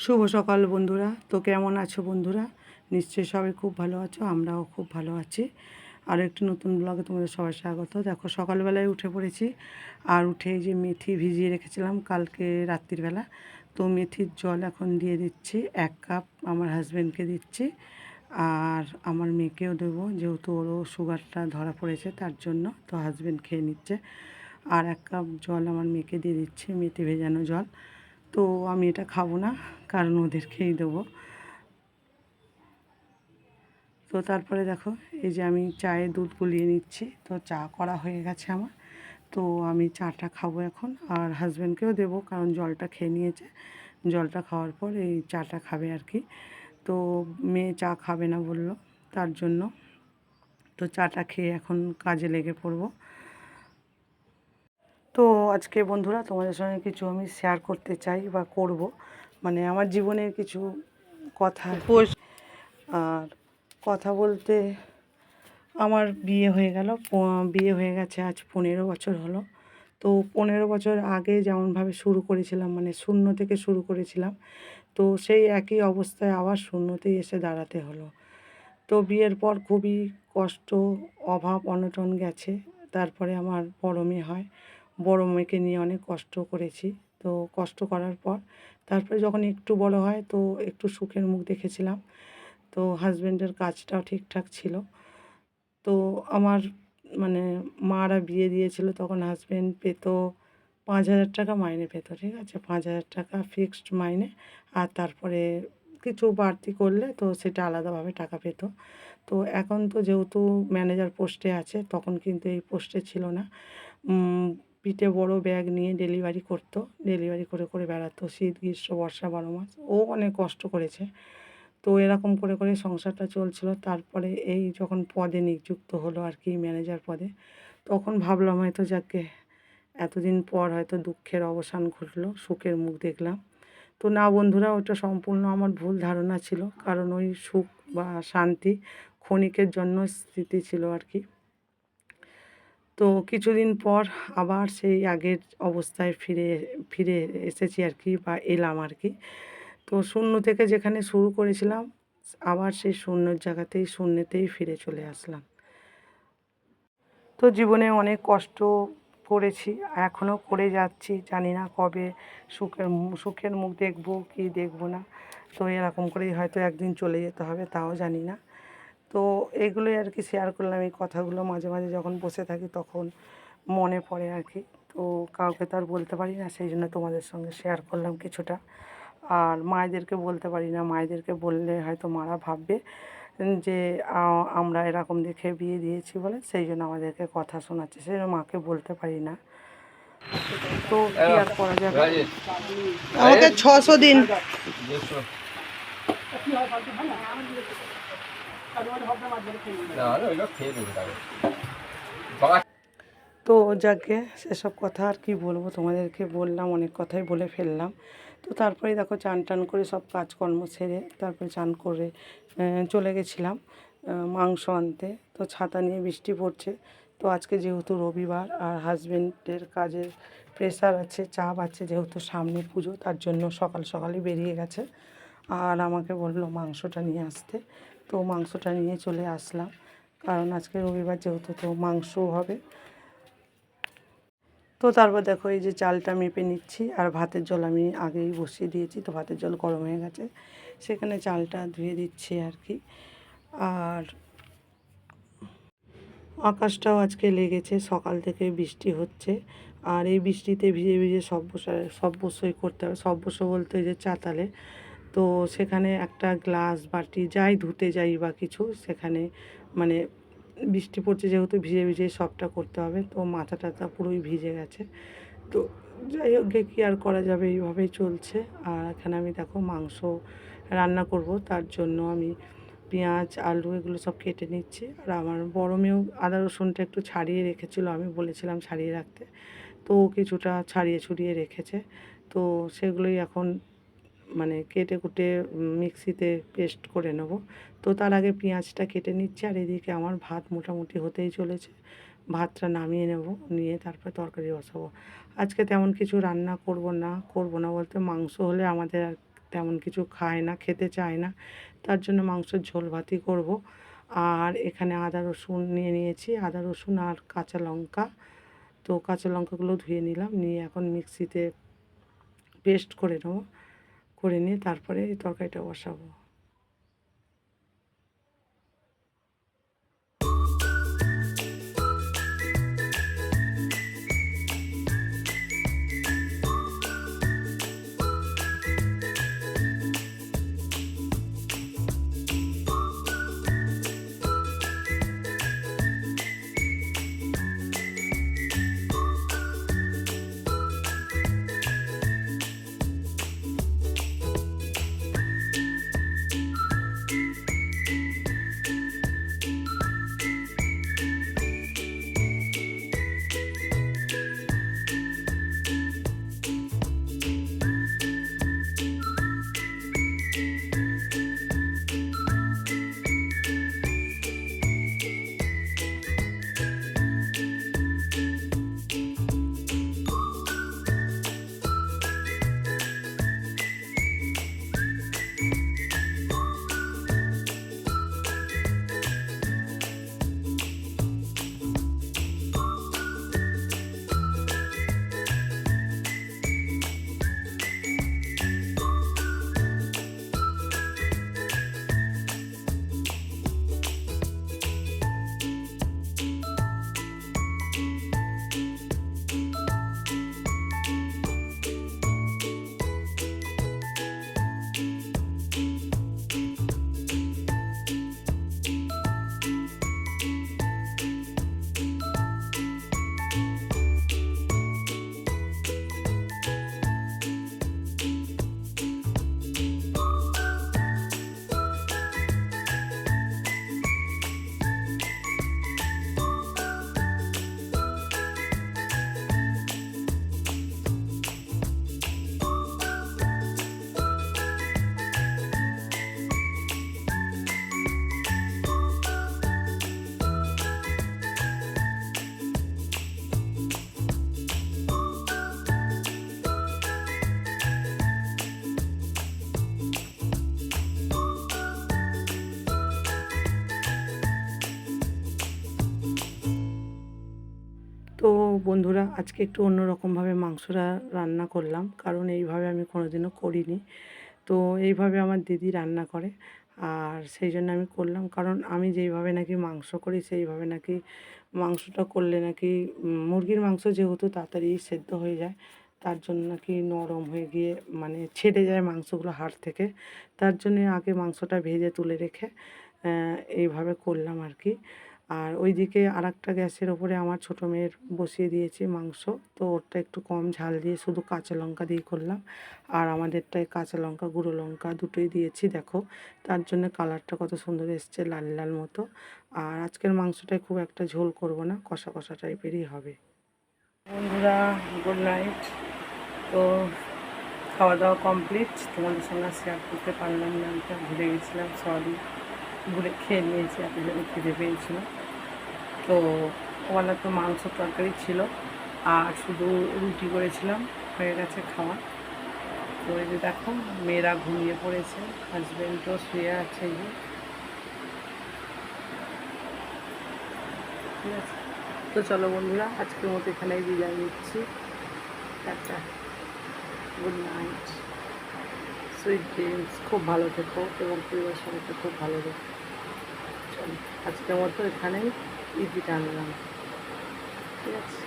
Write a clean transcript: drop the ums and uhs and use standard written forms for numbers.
শুভ সকাল বন্ধুরা। তো কেমন আছো বন্ধুরা? নিশ্চয়ই সবাই খুব ভালো আছো, আমরাও খুব ভালো আছি। আর একটি নতুন ব্লগে তোমাদের সবাই স্বাগত। দেখো সকালবেলায় উঠে পড়েছি, আর উঠে এই যে মেথি ভিজিয়ে রেখেছিলাম কালকে রাত্রিবেলা, তো মেথির জল এখন দিয়ে দিচ্ছি 1 কাপ, আমার হাজব্যান্ডকে দিচ্ছি আর আমার মেয়েকেও দেবো, যেহেতু ওরও সুগারটা ধরা পড়েছে তার জন্য, তো হাজব্যান্ড খেয়ে নিচ্ছে। আর 1 কাপ জল আমার মেয়েকে দিয়ে দিচ্ছি, মেথি ভেজানো জল। তো আমি এটা খাবো না, কারণ ওদেরকেই দেবো। তো তারপরে দেখো এই যে আমি চায়ে দুধ গুলিয়ে নিচ্ছি, তো চা করা হয়ে গেছে আমার। তো আমি চাটা খাবো এখন, আর হাজব্যান্ডকেও দেবো, কারণ জলটা খেয়ে নিয়েছে। জলটা খাওয়ার পর এই চাটা খাবে আর কি। তো মেয়ে চা খাবে না বললো, তার জন্য তো চাটা খেয়ে এখন কাজে লেগে পড়বো। তো আজকে বন্ধুরা তোমাদের সঙ্গে কিছু আমি শেয়ার করতে চাই বা করব, মানে আমার জীবনের কিছু কথা আর কি। আর কথা বলতে, আমার বিয়ে হয়ে গেল, বিয়ে হয়ে গেছে আজ 15 বছর হলো। তো 15 বছর আগে যেমনভাবে শুরু করেছিলাম, মানে শূন্য থেকে শুরু করেছিলাম, তো সেই একই অবস্থায় আবার শূন্যতেই এসে দাঁড়াতে হলো। তো বিয়ের পর খুবই কষ্ট, অভাব অনটন গেছে। তারপরে আমার বড় মেয়ে হয়, বড় মেয়েকে নিয়ে অনেক কষ্ট করেছি। তো কষ্ট করার পর তারপরে যখন একটু বড় হয়, তো একটু সুখের মুখ দেখেছিলাম। তো হাজব্যান্ডের কাজটাও ঠিকঠাক ছিল। তো আমার মানে মারা বিয়ে দিয়েছিল, তখন হাজব্যান্ড পেত 5,000 টাকা মাইনে পেত, ঠিক আছে, 5,000 টাকা ফিক্সড মাইনে। আর তারপরে কিছু বাড়তি করলে তো সেটা আলাদাভাবে টাকা পেত। তো এখন তো যেহেতু ম্যানেজার পোস্টে আছে, তখন কিন্তু এই পোস্টে ছিল না। পিঠে বড় ব্যাগ নিয়ে ডেলিভারি করতো, ডেলিভারি করে করে বেড়াতো, শীত গ্রীষ্ম বর্ষা 12 মাস। ও অনেক কষ্ট করেছে। তো এরকম করে করে সংসারটা চলছিল। তারপরে এই যখন পদে নিযুক্ত হলো আর কি, ম্যানেজার পদে, তখন ভাবলাম হয়তো যাকে এতদিন পর হয়তো দুঃখের অবসান ঘটলো, সুখের মুখ দেখলাম। তো না বন্ধুরা, ওটা সম্পূর্ণ আমার ভুল ধারণা ছিল, কারণ ওই সুখ বা শান্তি ক্ষণিকের জন্য স্মৃতি ছিল আর কি। তো কিছুদিন পর আবার সেই আগের অবস্থায় ফিরে ফিরে এসেছি আর কি, বা এলাম আর কি। তো শূন্য থেকে যেখানে শুরু করেছিলাম, আবার সেই শূন্যর জায়গাতেই শূন্যতেই ফিরে চলে আসলাম। তো জীবনে অনেক কষ্ট করেছি, এখনও করে যাচ্ছি, জানি না কবে সুখের মুখ দেখবো কি দেখবো না। তো এরকম করেই হয়তো একদিন চলে যেতে হবে, তাও জানি না। তো এগুলোই আর কি শেয়ার করলাম, এই কথাগুলো মাঝে মাঝে যখন বসে থাকি তখন মনে পড়ে আর কি। তো কাউকে তো আর বলতে পারি না, সেই জন্য তোমাদের সঙ্গে শেয়ার করলাম কিছুটা। আর মায়েদেরকে বলতে পারি না, মায়েদেরকে বললে হয়তো মারা ভাববে যে আমরা এরকম দেখে বিয়ে দিয়েছি বলে সেই জন্য আমাদেরকে কথা শোনাচ্ছে, সেই জন্য মাকে বলতে পারি না। তো কি আর করা যাবে। আমাকে 600 দিন। তো যাকে সেসব কথা আর কি বলবো, তোমাদেরকে বললাম, অনেক কথাই বলে ফেললাম। তো তারপরে দেখো চান টান করে সব কাজকর্ম সেরে তারপরে চান করে চলে গেছিলাম মাংস আনতে। তো ছাতা নিয়ে, বৃষ্টি পড়ছে। তো আজকে যেহেতু রবিবার আর হাজব্যান্ডের কাজের প্রেশার আছে, চাপ আছে, যেহেতু সামনে পুজো, তার জন্য সকাল সকালই বেরিয়ে গেছে। আর আমাকে বললো মাংসটা নিয়ে আসতে, তো মাংসটা নিয়ে চলে আসলাম, কারণ আজকে রবিবার যেহেতু, তো মাংসও হবে। তো তারপর দেখো এই যে চালটা মেপে নিচ্ছি, আর ভাতের জল আমি আগেই বসিয়ে দিয়েছি, তো ভাতের জল গরম হয়ে গেছে, সেখানে চালটা ধুয়ে দিচ্ছি আর কি। আর আকাশটাও আজকে লেগেছে, সকাল থেকে বৃষ্টি হচ্ছে, আর এই বৃষ্টিতে ভিজে ভিজে সব্যসাই করতে হবে। সব্যস বলতে যে চাতালে, তো সেখানে একটা গ্লাস বাটি যাই ধুতে যাই বা কিছু, সেখানে মানে বৃষ্টি পড়ছে যেহেতু ভিজে ভিজে সবটা করতে হবে। তো মাথা টাথা পুরোই ভিজে গেছে। তো যাই হোক, কী আর করা যাবে, এইভাবেই চলছে। আর এখানে আমি দেখো মাংস রান্না করব, তার জন্য আমি পেঁয়াজ আলু এগুলো সব কেটে নিচ্ছি। আর আমার বড় মেয়েও আদা রসুনটা একটু ছাড়িয়ে রেখেছিলো, আমি বলেছিলাম ছাড়িয়ে রাখতে, তো ও কিছুটা ছাড়িয়ে ছুড়িয়ে রেখেছে। তো সেগুলোই এখন মানে কেটে কুটে মিক্সিতে পেস্ট করে নেব। তো তার আগে পেঁয়াজটা কেটে নিচ্ছি, আর এদিকে আমার ভাত মোটামুটি হতেই চলেছে। ভাতটা নামিয়ে নেব, নিয়ে তারপরে তরকারি বসাবো। আজকে তেমন কিছু রান্না করব না বলতে, মাংস হলে আমাদের আর তেমন কিছু খায় না, খেতে চায় না, তার জন্য মাংসের ঝোল ভাতই করব। আর এখানে আদা রসুন নিয়ে নিয়েছি, আদা রসুন আর কাঁচা লঙ্কা। তো কাঁচা লঙ্কাগুলো ধুয়ে নিলাম, নিয়ে এখন মিক্সিতে পেস্ট করে নেব, করে নিয়ে তারপরে এই তরকারিটা বসাবো। তো বন্ধুরা, আজকে একটু অন্যরকমভাবে মাংসটা রান্না করলাম, কারণ এইভাবে আমি কোনোদিনও করিনি। তো এইভাবে আমার দিদি রান্না করে, আর সেই জন্য আমি করলাম। কারণ আমি যেইভাবে নাকি মাংস করি সেইভাবে নাকি মাংসটা করলে নাকি মুরগির মাংস যেহেতু তাড়াতাড়ি সেদ্ধ হয়ে যায়, তার জন্য নাকি নরম হয়ে গিয়ে মানে ছেড়ে যায় মাংসগুলো হাড় থেকে। তার জন্যে আগে মাংসটা ভেজে তুলে রেখে এইভাবে করলাম আর কি। আর ওইদিকে আরেকটা গ্যাসের ওপরে আমার ছোটো মেয়ের বসিয়ে দিয়েছি মাংস। তো ওরটা একটু কম ঝাল দিয়ে শুধু কাঁচা লঙ্কা দিয়ে করলাম, আর আমাদেরটায় কাঁচা লঙ্কা গুঁড়ো লঙ্কা দুটোই দিয়েছি। দেখো, তার জন্য কালারটা কত সুন্দর এসছে, লাল লাল মতো। আর আজকের মাংসটায় খুব একটা ঝোল করব না, কষা কষা টাইপেরই হবে। বন্ধুরা, গুড নাইট। তো খাওয়া দাওয়া কমপ্লিট, তোমাদের সঙ্গে শেয়ার করতে পারলাম না, আমি ভুলে গেছিলাম, সরি। ভুলে খেয়ে নিয়েছি, এত জন্য খিদে পেয়েছিল। তো ওখানে তো মাংস তরকারি ছিল, আর শুধু রুটি করেছিলাম, হয়ে গেছে খাওয়া। তো এই যে দেখো, মেয়েরা ঘুমিয়ে পড়েছে, হাজব্যান্ডও শুয়ে আছে। এই যে ঠিক আছে। তো চলো বন্ধুরা, আজকের মতো এখানেই বিদায় নিচ্ছি। Tata, good night, sweet dreams. খুব ভালো থেকো এবং পরিবারের সবাইকে খুব ভালো থেকো। চলো, আজকের মতো এখানেই ইতি টানলাম। ঠিক আছে।